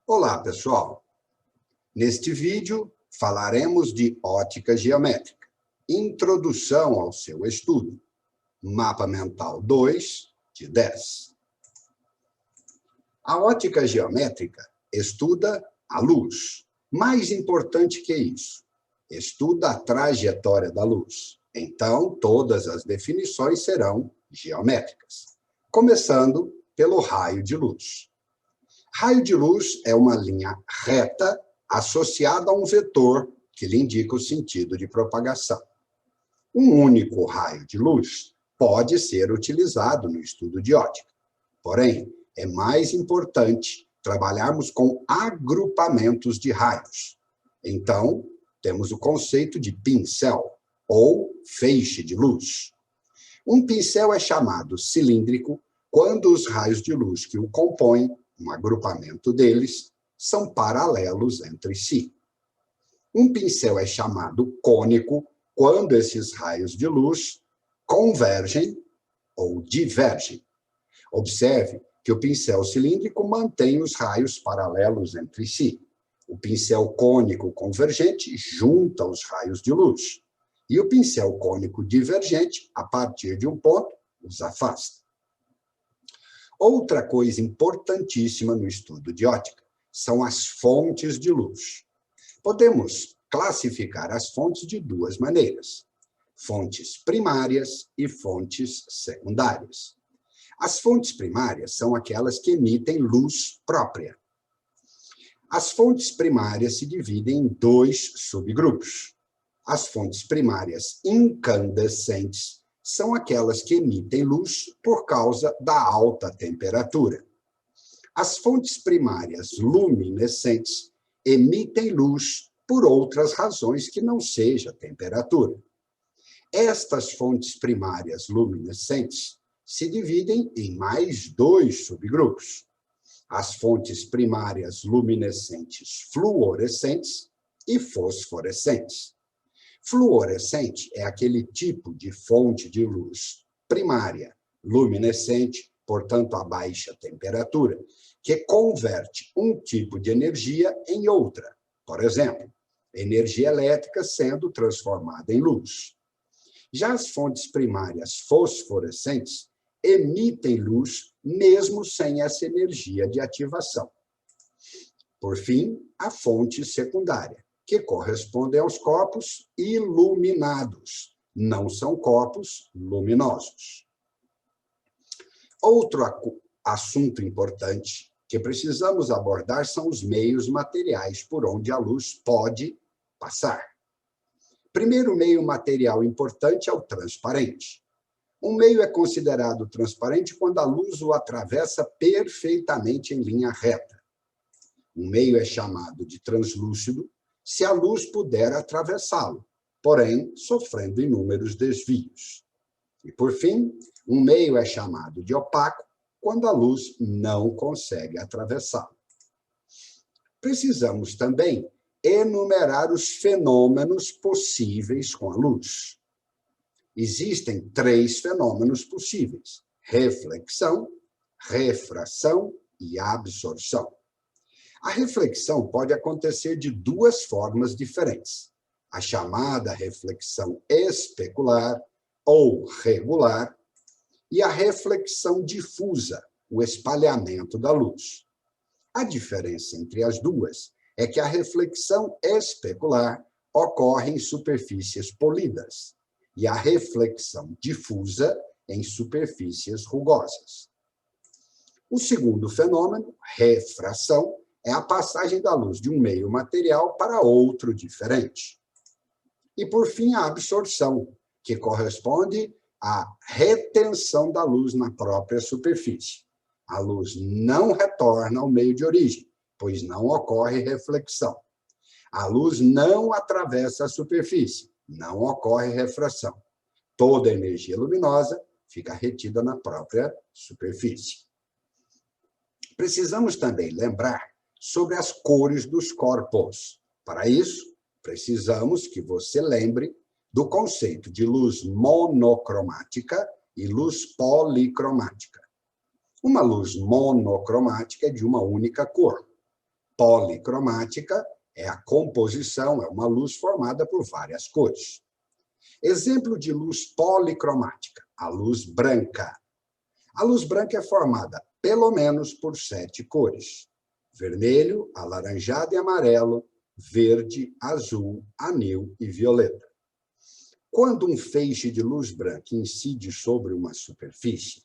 Olá, pessoal! Neste vídeo, falaremos de ótica geométrica, introdução ao seu estudo, Mapa Mental 2, de 10. A ótica geométrica estuda a luz. Mais importante que isso, estuda a trajetória da luz. Então, todas as definições serão geométricas, começando pelo raio de luz. Raio de luz é uma linha reta associada a um vetor que lhe indica o sentido de propagação. Um único raio de luz pode ser utilizado no estudo de ótica. Porém, é mais importante trabalharmos com agrupamentos de raios. Então, temos o conceito de pincel ou feixe de luz. Um pincel é chamado cilíndrico quando os raios de luz que o compõem, um agrupamento deles, são paralelos entre si. Um pincel é chamado cônico quando esses raios de luz convergem ou divergem. Observe que o pincel cilíndrico mantém os raios paralelos entre si. O pincel cônico convergente junta os raios de luz. E o pincel cônico divergente, a partir de um ponto, os afasta. Outra coisa importantíssima no estudo de ótica são as fontes de luz. Podemos classificar as fontes de duas maneiras: fontes primárias e fontes secundárias. As fontes primárias são aquelas que emitem luz própria. As fontes primárias se dividem em dois subgrupos. As fontes primárias incandescentes são aquelas que emitem luz por causa da alta temperatura. As fontes primárias luminescentes emitem luz por outras razões que não seja a temperatura. Estas fontes primárias luminescentes se dividem em mais dois subgrupos: as fontes primárias luminescentes fluorescentes e fosforescentes. Fluorescente é aquele tipo de fonte de luz primária, luminescente, portanto a baixa temperatura, que converte um tipo de energia em outra. Por exemplo, energia elétrica sendo transformada em luz. Já as fontes primárias fosforescentes emitem luz mesmo sem essa energia de ativação. Por fim, a fonte secundária, que correspondem aos corpos iluminados, não são corpos luminosos. Outro assunto importante que precisamos abordar são os meios materiais por onde a luz pode passar. Primeiro meio material importante é o transparente. Um meio é considerado transparente quando a luz o atravessa perfeitamente em linha reta. Um meio é chamado de translúcido se a luz puder atravessá-lo, porém sofrendo inúmeros desvios. E, por fim, um meio é chamado de opaco quando a luz não consegue atravessá-lo. Precisamos também enumerar os fenômenos possíveis com a luz. Existem três fenômenos possíveis: reflexão, refração e absorção. A reflexão pode acontecer de duas formas diferentes: a chamada reflexão especular ou regular e a reflexão difusa, o espalhamento da luz. A diferença entre as duas é que a reflexão especular ocorre em superfícies polidas e a reflexão difusa em superfícies rugosas. O segundo fenômeno, refração, é a passagem da luz de um meio material para outro diferente. E, por fim, a absorção, que corresponde à retenção da luz na própria superfície. A luz não retorna ao meio de origem, pois não ocorre reflexão. A luz não atravessa a superfície, não ocorre refração. Toda a energia luminosa fica retida na própria superfície. Precisamos também lembrar sobre as cores dos corpos. Para isso, precisamos que você lembre do conceito de luz monocromática e luz policromática. Uma luz monocromática é de uma única cor. Policromática é a composição, é uma luz formada por várias cores. Exemplo de luz policromática, a luz branca. A luz branca é formada, pelo menos, por 7 cores: vermelho, alaranjado e amarelo, verde, azul, anil e violeta. Quando um feixe de luz branca incide sobre uma superfície,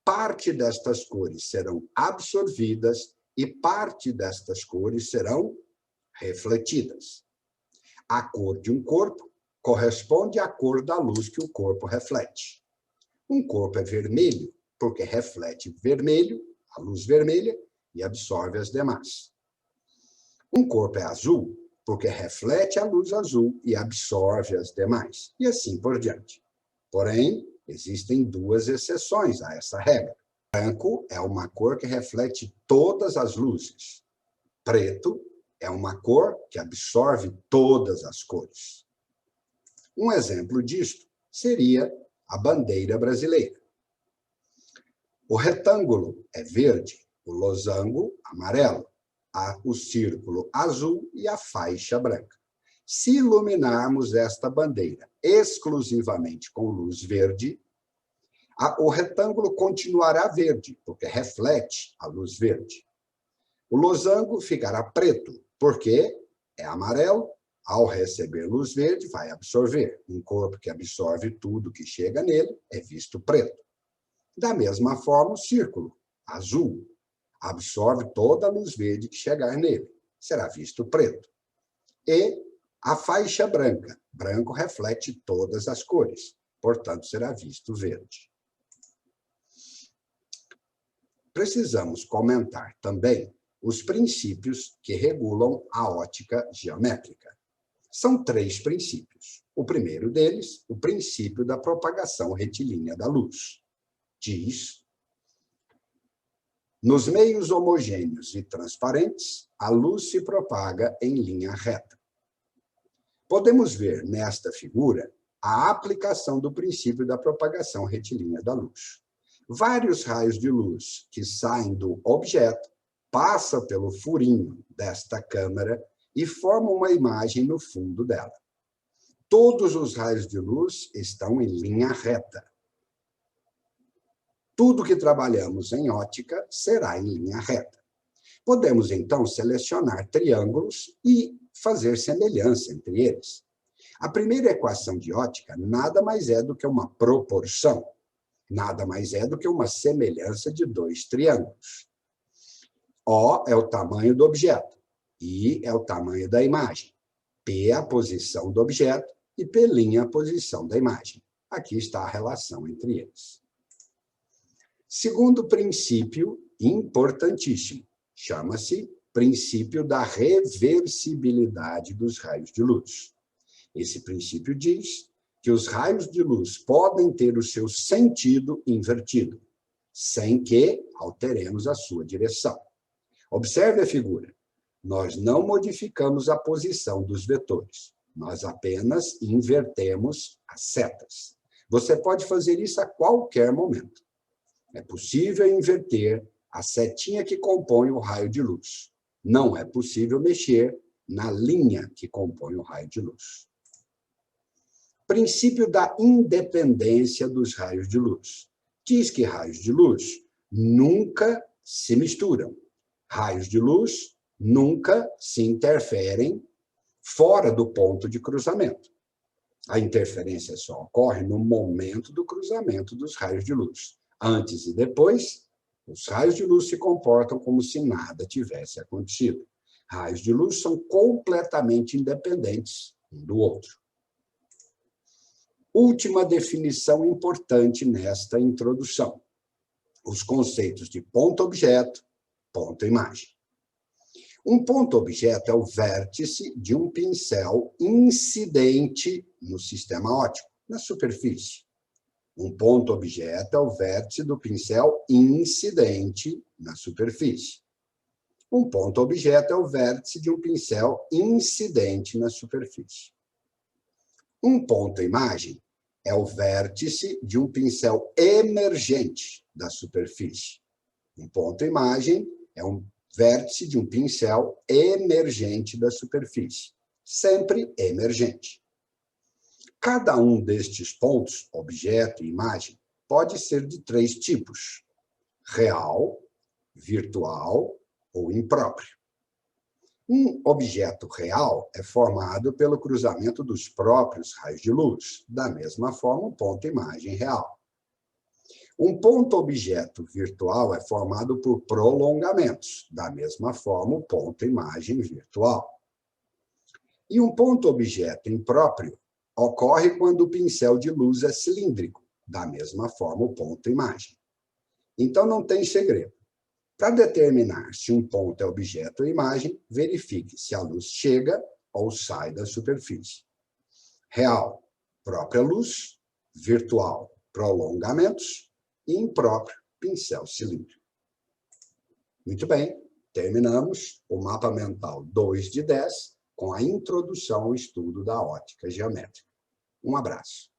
parte destas cores serão absorvidas e parte destas cores serão refletidas. A cor de um corpo corresponde à cor da luz que o corpo reflete. Um corpo é vermelho porque reflete vermelho, a luz vermelha, e absorve as demais. Um corpo é azul porque reflete a luz azul e absorve as demais, e assim por diante. Porém, existem 2 exceções a essa regra. Branco é uma cor que reflete todas as luzes. Preto é uma cor que absorve todas as cores. Um exemplo disto seria a bandeira brasileira. O retângulo é verde, o losango amarelo, o círculo azul e a faixa branca. Se iluminarmos esta bandeira exclusivamente com luz verde, o retângulo continuará verde, porque reflete a luz verde. O losango ficará preto, porque é amarelo. Ao receber luz verde, vai absorver. Um corpo que absorve tudo que chega nele é visto preto. Da mesma forma, o círculo azul absorve toda a luz verde que chegar nele, será visto preto. E a faixa branca, branco reflete todas as cores, portanto, será visto verde. Precisamos comentar também os princípios que regulam a ótica geométrica. São 3 princípios. O primeiro deles, o princípio da propagação retilínea da luz. Diz: nos meios homogêneos e transparentes, a luz se propaga em linha reta. Podemos ver nesta figura a aplicação do princípio da propagação retilínea da luz. Vários raios de luz que saem do objeto passam pelo furinho desta câmara e formam uma imagem no fundo dela. Todos os raios de luz estão em linha reta. Tudo que trabalhamos em ótica será em linha reta. Podemos, então, selecionar triângulos e fazer semelhança entre eles. A primeira equação de ótica nada mais é do que uma proporção, nada mais é do que uma semelhança de 2 triângulos. O é o tamanho do objeto, I é o tamanho da imagem, P é a posição do objeto e P' a posição da imagem. Aqui está a relação entre eles. Segundo princípio importantíssimo, chama-se princípio da reversibilidade dos raios de luz. Esse princípio diz que os raios de luz podem ter o seu sentido invertido, sem que alteremos a sua direção. Observe a figura. Nós não modificamos a posição dos vetores, nós apenas invertemos as setas. Você pode fazer isso a qualquer momento. É possível inverter a setinha que compõe o raio de luz. Não é possível mexer na linha que compõe o raio de luz. Princípio da independência dos raios de luz. Diz que raios de luz nunca se misturam. Raios de luz nunca se interferem fora do ponto de cruzamento. A interferência só ocorre no momento do cruzamento dos raios de luz. Antes e depois, os raios de luz se comportam como se nada tivesse acontecido. Raios de luz são completamente independentes um do outro. Última definição importante nesta introdução: os conceitos de ponto-objeto, ponto-imagem. Um ponto-objeto é o vértice de um pincel incidente no sistema óptico, na superfície. Um ponto-objeto é o vértice do pincel incidente na superfície. Um ponto-objeto é o vértice de um pincel incidente na superfície. Um ponto-imagem é o vértice de um pincel emergente da superfície. Um ponto-imagem é um vértice de um pincel emergente da superfície, sempre emergente. Cada um destes pontos, objeto e imagem, pode ser de 3 tipos: real, virtual ou impróprio. Um objeto real é formado pelo cruzamento dos próprios raios de luz, da mesma forma o ponto-imagem real. Um ponto-objeto virtual é formado por prolongamentos, da mesma forma o ponto-imagem virtual. E um ponto-objeto impróprio ocorre quando o pincel de luz é cilíndrico, da mesma forma o ponto-imagem. Então não tem segredo. Para determinar se um ponto é objeto ou imagem, verifique se a luz chega ou sai da superfície. Real, própria luz; virtual, prolongamentos; e impróprio, pincel cilíndrico. Muito bem, terminamos o mapa mental 2 de 10 com a introdução ao estudo da ótica geométrica. Um abraço.